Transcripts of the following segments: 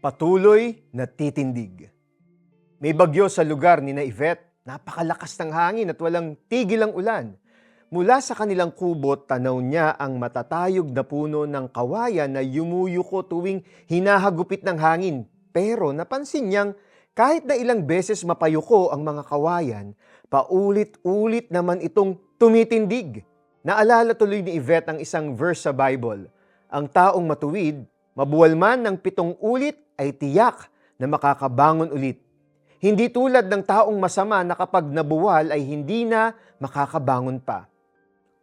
Patuloy na titindig. May bagyo sa lugar ni Yvette. Napakalakas ng hangin at walang tigil ang ulan. Mula sa kanilang kubot, tanaw niya ang matatayog na puno ng kawayan na yumuyuko tuwing hinahagupit ng hangin. Pero napansin niyang kahit na ilang beses mapayuko ang mga kawayan, paulit-ulit naman itong tumitindig. Naalala tuloy ni Yvette ang isang verse sa Bible. Ang taong matuwid, mabuwal man ng 7 ulit, ay tiyak na makakabangon ulit. Hindi tulad ng taong masama na kapag nabuwal ay hindi na makakabangon pa.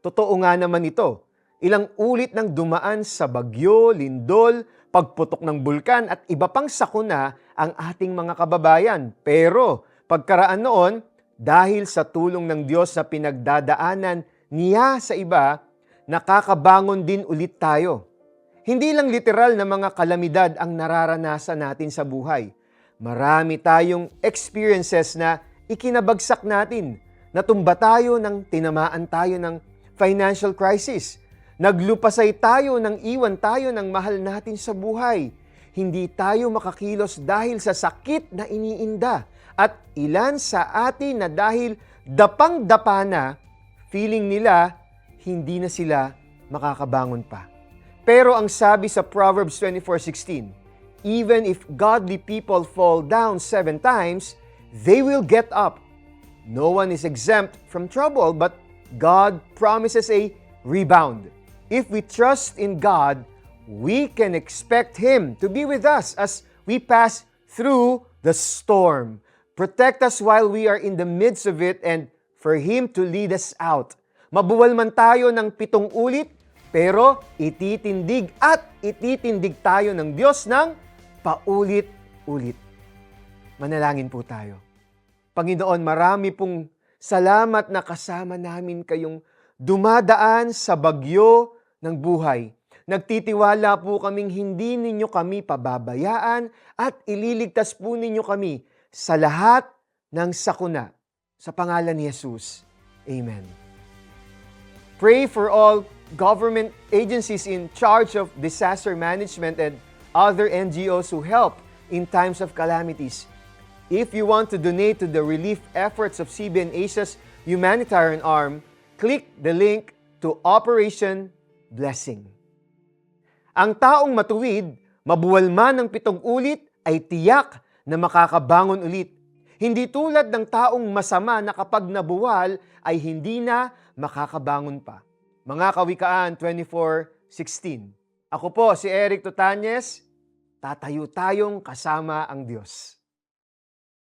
Totoo nga naman ito. Ilang ulit nang dumaan sa bagyo, lindol, pagputok ng bulkan at iba pang sakuna ang ating mga kababayan. Pero pagkaraan noon, dahil sa tulong ng Diyos na pinagdadaanan niya sa iba, nakakabangon din ulit tayo. Hindi lang literal na mga kalamidad ang nararanasan natin sa buhay. Marami tayong experiences na ikinabagsak natin. Natumba tayo nang tinamaan tayo ng financial crisis. Naglupasay tayo nang iwan tayo ng mahal natin sa buhay. Hindi tayo makakilos dahil sa sakit na iniinda. At ilan sa atin na dahil dapang-dapa na, feeling nila hindi na sila makakabangon pa. Pero ang sabi sa Proverbs 24:16, even if godly people fall down 7 times, they will get up. No one is exempt from trouble, but God promises a rebound. If we trust in God, we can expect Him to be with us as we pass through the storm. Protect us while we are in the midst of it and for Him to lead us out. Mabuwal man tayo ng 7 ulit, pero ititindig tayo ng Diyos ng paulit-ulit. Manalangin po tayo. Panginoon, marami pong salamat na kasama namin kayong dumadaan sa bagyo ng buhay. Nagtitiwala po kaming hindi ninyo kami pababayaan at ililigtas po ninyo kami sa lahat ng sakuna. Sa pangalan ni Jesus. Amen. Pray for all government agencies in charge of disaster management and other NGOs who help in times of calamities. If you want to donate to the relief efforts of CBN Asia's humanitarian arm, click the link to Operation Blessing. Ang taong matuwid, mabuwal man ng 7 ulit, ay tiyak na makakabangon ulit. Hindi tulad ng taong masama na kapag nabuwal ay hindi na makakabangon pa. Mga Kawikaan 24:16. Ako po si Eric Tutanyes. Tatayo tayong kasama ang Diyos.